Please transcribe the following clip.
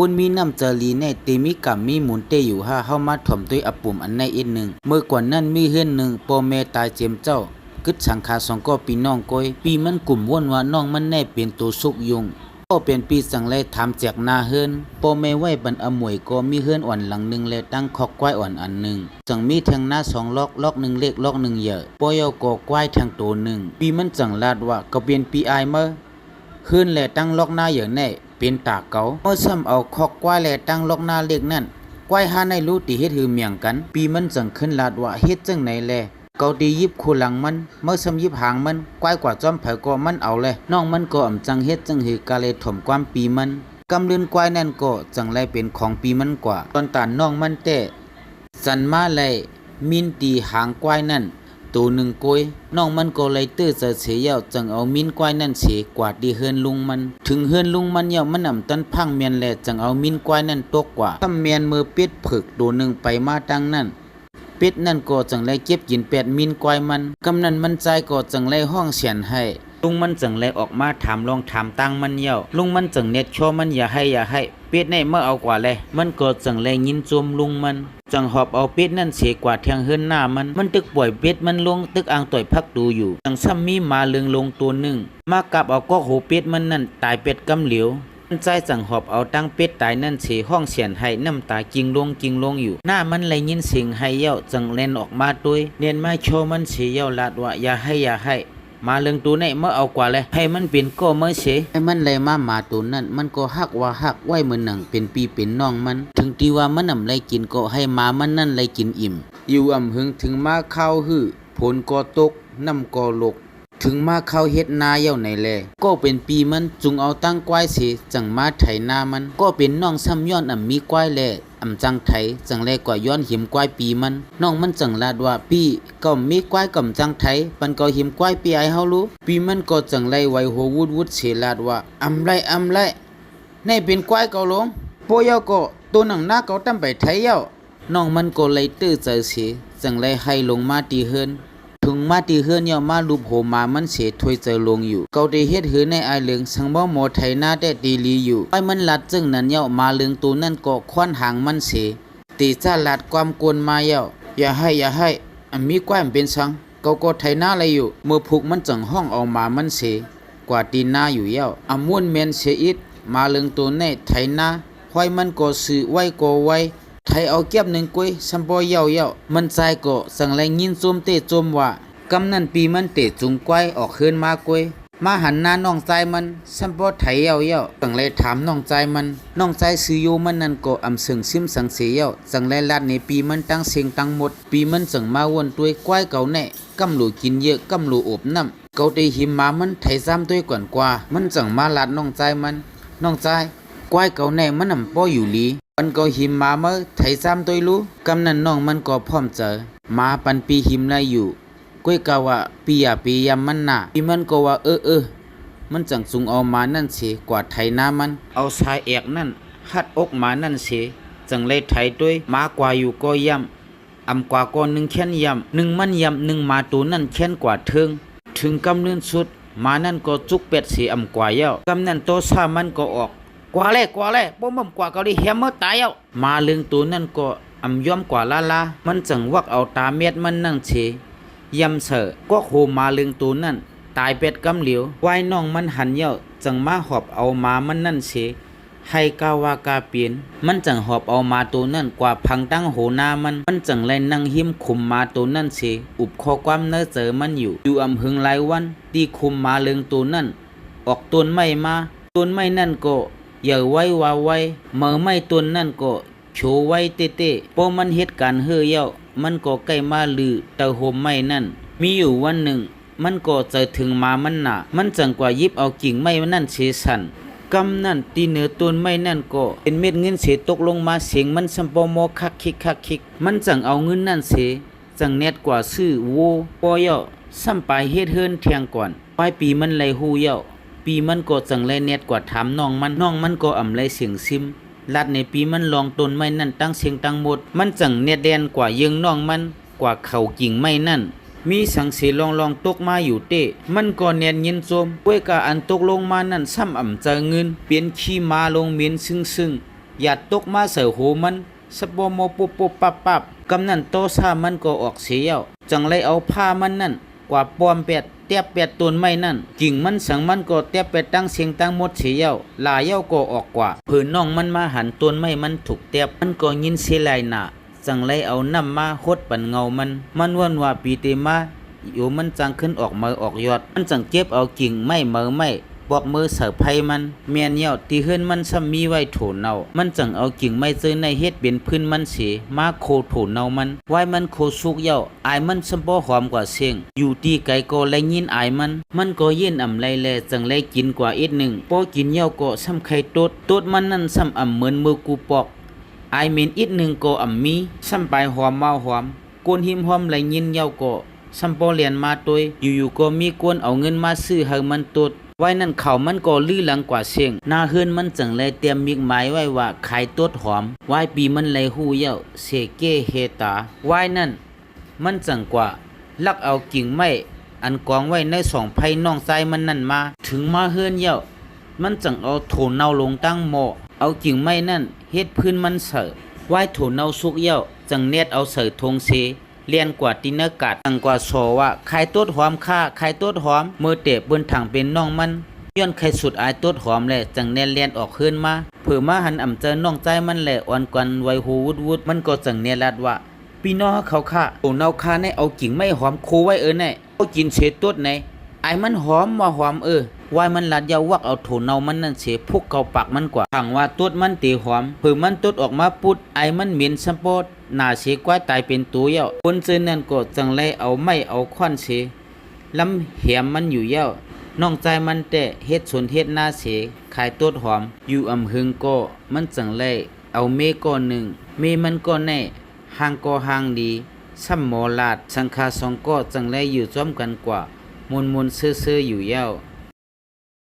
ปุ่นมีน้ำเจรีในเตมีกำมีหมุนเตอยู่ห้าเข้ามาถ่อมด้วยอปุ่มอันในอีกหนึ่งเมื่อกว่านั้นมีเฮือนหนึ่งปอเมตายเจียมเจ้ากึดสังขาสองก็ปีน้องก้อยปีมันกลุ่มว่นว่าน้องมันแน่เป็นตัวสุกยุงก็เป็นปีสังเลยถามแจกนาเฮือนปอเมไว้บันอมวยก็มีเฮือนอ่อนหลังหนึ่งและตั้งคอกควายอ่อนอันหนึ่งจังมีแทงหน้าสองล็อกหนึ่งเล็กล็อกหนึ่งเยอะปอยก็ควายแทงตัวหนึ่งปีมันจังลาดว่าก็เป็นปีไอเมื่อเฮือนและตั้งล็อกหน้าอย่างแน่เป็นตาเก่าเมื่อซ้ำเอาคอกควายและตั้งล็อกหน้าเล็กนั่นควายหาในรู้ตีเฮ็ดหือเมียงกันปีมันจังขึ้นลาดว่าเฮ็ดจังไหนแลเกาตียิบคู่หลังมันเมื่อซ้ำยิบหางมันควายกว่าจอมเผยก็มันเอาเลยน้องมันก็อ่ำจังเฮ็ดจังหือกาเลยถมความปีมันกำเลือนควายนั่นก็จังไรเป็นของปีมันกว่าตอนตานน้องมันเตะสันมาเลยมินตีหางควายนั่นตัวหนึ่งกวยน้องมันก็เลยตื้อเสียเย่าจังเอามินควายนั่นเสียกว่าดีเฮือนลุงมันถึงเฮือนลุงมันเย่ามันอ่ำตันพังเมียนแลจังเอามินควายนั่นตกกว่าถ้าเมียนมือเป็ดผึกตัวหนึ่งไปมาตั้งนั่นเป็ดนั่นก็จังไรเก็บกิน8มินควายมันกำนันมันใจก็จังไรห้องเสียนให้ลุงมันจังไรออกมาถามลองถามตังมันเย่าลุงมันจังเน็ตโชมันอย่าให้เป็ดในเมื่อเอากว่าเลยมันก็จังไรยินจมลุงมันจังหอบเอาเป็ดนั่นเสียกว่าแทงเฮือนหน้ามันตึกป่วยเป็ดมันลงตึกอ่างต่อยพักดูอยู่จังซ้ำมีมาเลืองลงตัวหนึ่งมากับเอาก็โหเป็ดมันนั่นตายเป็ดกำเหลียวมันใจจังหอบเอาตั้งเป็ดตายนั่นเสียห้องเสียนให้น้ำตาจิงลงอยู่หน้ามันเลยยินเสียงให้เย่าจังเล่นออกมาด้วยเนียนมาโชมันเสียเย่าลาดว่าอย่าให้มาเรื่องตัวไหนเมื่อเอากว่าเลยให้มันเป็นก็เมื่อเสียให้มันเลยมาตัวนั้นมันก็ฮักไว้เหมือนหนังเป็นปีเป็นน้องมันถึงตีว่ามันนำเลยกินก็ให้มามันนั่นเลยกินอิ่มอยู่อ่ำหึงถึงมาเข้าหื้อผลก็ตกน้ำก็ลกถึงมาเข้าเฮ็ดนาเย่าในแลก็เป็นปีมันจุงเอาตั้งควายเสียจังมาไถนามันก็เป็นน้องซ้ำย้อนมีควายแลจังไถจังแลกว่าย้อนหิมควายปีมันน้องมันจังลาดว่าปีก็มีควายก่ำจังไถปันก็หิมควายปีไอเฮารู้ปีมันก็จังไลไว้หัววุดเสียลาดว่าไรในเป็นควายเกาหลงโปยก็ตัวหนังหน้าเกาตั้มไปไถเย่าน้องมันก็เลยตื้อใจเสียจังไลให้ลงมาตีเฮือนถึงมาตีเฮือนเย่ามาลูบโหมามันเสียถวยเจอลงอยู่เกาได้เฮ็ดหือในไอเหลืองสังบ่หมอไถหน้าแต่ดีลีอยู่ไอ้มันลัดจึงนั้นเย่ามาเหลืองตัวนั่นก็ควันหางมันเสียตีจ้าลัดความกวนมาเย่าอย่าให้มีกว้านเป็นสังก็ไถหน้าอะไรอยู่เมื่อผูกมันจังห้องเอามามันเสียกว่าตีหน้าอยู่เย่าม่วนเมียนเสียอิดมาเหลืองตัวในไถหน้าห้อยมันก็ซื้อไว้ก็ไว้ไทยเอาเก็บหนึ่งกุ้ยสัมปอยเย่ามันใจก็สั่งแรงยินโจมเตะโจมว่ากำนันปีมันเตะจุงก้อยออกคืนมากุ้ยมาหันหน้าน้องใจมันสัมปอไทยเย่าสั่งเลยถามน้องใจมันน้องใจซื้อโยมันนั่นก็อำสึงซิมสังเสียเย่าสั่งเลยลาดในปีมันตั้งเสียงตั้งหมดปีมันสั่งมาวนตัวก้อยเก่าแน่กำหลูกินเยอะกำหลูอบน้ำเกาได้หิมมามันไทยซ้ำตัวก่อนกว่ามันสั่งมาลาดน้องใจมันน้องใจก้อยเก่าแน่มันนำป้ออยู่ลีมันก็หิมมาเมื่อไถซ้ำตัวรู้กำนันน้องมันก็พร้อมเจอมาปันปีหิมไลอยู่ก้อยกะว่าปียำมันหนาปีมันก็ว่ามันจังสูงเอามานั่นเสียกว่าไถน้ามันเอาสายแอกนั่นหัดอกมานั่นเสียจังเลยไถด้วยมากว่าอยู่ก็ยำกว่าก็หนึ่งแค้นยำหนึ่งมันยำหนึ่งมาตัวนั่นแค้นกว่าถึงกำเนินสุดมานั่นก็จุกเป็ดเสียกว่าเย้ากำนันโตซามันก็ออกกว่าเลยบ่ม่กว่าเกาหลีเฮียมเมื่อตายเอามาเรื่องตัวนั่นก็ย่อมกว่าลามันจังวักเอาตาเม็ดมันนั่งเฉยำเสอก็โหมาเรื่องตัวนั่นตายเป็ดกำเหลียววายน้องมันหันเย่าจังมาหอบเอามามันนั่นเฉให้กาวากาเปลี่ยนมันจังหอบเอามาตัวนั่นกว่าพังตั้งโหนามันจังเลยนั่งหิมคุมมาตัวนั่นเฉอุบข้อความเนื้อเจอมันอยู่หึงหลายวันตีคุมมาเรื่องตัวนั่นออกต้นไม้มาต้นไม้นั่นก็อย่าไว้ว่าไว้เมื่อไม่ต้นนั่นก็โชว์ไว้เต้พอมันเหตุการณ์เฮือเย่ามันก็ใกล้มาลือเตาโฮมไม่นั่นมีอยู่วันหนึ่งมันก็เจอถึงมามันหนามันจังกว่ายิบเอากิ่งไม้นั่นเสียสันกำนั่นตีเหนือต้นไม้นั่นก็เป็นเม็ดเงินเสียตกลงมาเสียงมันสัมปโมคักคิกมันจังเอาเงินนั่นเสียจังเน็ตกว่าซื้อโวปอเย่าซ้ำไปเฮ็ดเฮิรนเทียงก่อนปลายปีมันไหลหูเย่าปีมันก็จังไรเน็ตกว่าถามน้องมันก็ไรเสียงซิมลัดในปีมันลองต้นไม้นั่นตั้งเสียงตั้งหมดมันจังเน็ตแดนกว่ายิงน้องมันกว่าเขากิ่งไม้นั่นมีสังสีลองตกมาอยู่เต้มันก็เนียนยินโจมกล้วยกะอันตกลงมานั่นซ้ำเจอเงินเปลี่ยนขี้มาลงเมียนซึ่ง อย่าตกมาเสือหูมันสะบโมปุบปุบปับปับกำนั่นโตซามันก็ออกเสียวจังเลยเอาผ้ามันนั่นกว่าปอมเป็ดเตียบเป็ดต้นไม้นั่นกิ่งมันสังมันก็เตียบเป็ดตั้งเสียงตั้งหมดเสียวลาเย้าก็ออกกว่าผืนน้องมันมาหันต้นไม้มันถูกเตียบมันก็ยินเสียลายหนาจังเลยเอาน้ำมาหดปันเงามันวันว่าปีเตมาอยู่มันจังขึ้นออกมือออกยอดมันจังเก็บเอากิ่งไม้ปอกมือเสือไผ่มันเมียนเหี่ยวตีเฮือนมันซ้ำมีไว้โถเนามันจังเอากิ่งไม้เจอในเฮ็ดเป็นพื้นมันเสีมาโคโถเนามันไว้มันโคสุกเหี่ยวอายมันซ้ำบ่หอมกว่าเสียงอยู่ตีไกลก็แลยินอายมันก็เย็นอ่ำไลแลจังไลกินกว่าอีกหนึ่งพอกินเหี่ยวก็ซ้ำไข่ตดมันนั่นซ้ำอ่ำเหมือนมือกูปอกอายเมนอีกหนึ่งก็อ่ำมีซ้ำไปหอมเมาหอมกวนหิมหอมไลยินเหี่ยวก็ซ้ำบ่เรียนมาตัวอยู่ๆก็มีกวนเอาเงินมาซื้อให้มันตดไว้นั่นเขามันก็ลื้อหลังกว่าเสียงหน้าเฮือนมันจังเลยเตรียมมิกหมายไว้ว่าขายต้นหอมไว้ปีมันเลยหูเย้าเสเกเฮตาไว้นั่นมันจังกว่าลักเอากิ่งไม้อันกองไว้ในสองไผ่น้องใจมันนั่นมาถึงมาเฮือนเย้ามันจังเอาโถเนาลงตั้งหม้อเอากิ่งไม้นั่นเฮ็ดพื้นมันเสอไว้โถเนาสุกเย้าจังเน็ดเอาเสอทงเสเลียนกว่าตินเนกาดตั้งกว่าโซว่าใครต้นหอมค่าใครต้นหอมมือเตะบนถังเป็นน้องมันย้อนใครสุดอายต้นหอมแหละจังแน่เลียนออกขึ้นมาเผื่อมาหันอ่ำเจอน้องใจมันแหละอ่อนกวนไวหูวุดมันก็จังเนรัดว่าพี่น้องเขาค่าโอเนาคาในเอากิ่งไม่หอมโคไว้แน่เอากินเศษต้นไหนไอ้มันหอมมาหอมวายมันลัดยาววักเอาโถเนามันนั่นเสียพุกเกาปากมันกว่าถังว่าต้นมันตีหอมเผื่อมันต้นออกมาปุดไอ้มันเหม็นสะโพดหน้าเสียกว่าตายเป็นตัวเย้าคนเจอนั่นก็จังเลยเอาไม่เอาควันเสียลำเหียมมันอยู่เย้าน้องใจมันแต่เฮ็ดสวนเฮ็ดนาเสขายต้นหอมอยู่อำหึงก็มันจังเลยเอาเมก้อนหนึ่งเมมันก็แน่ห่างก็ห่างดีซ้ำหมอลาดสังฆาสองก็จังเลยอยู่จ้อมกันกว่ามนซื่อๆอยู่เย้า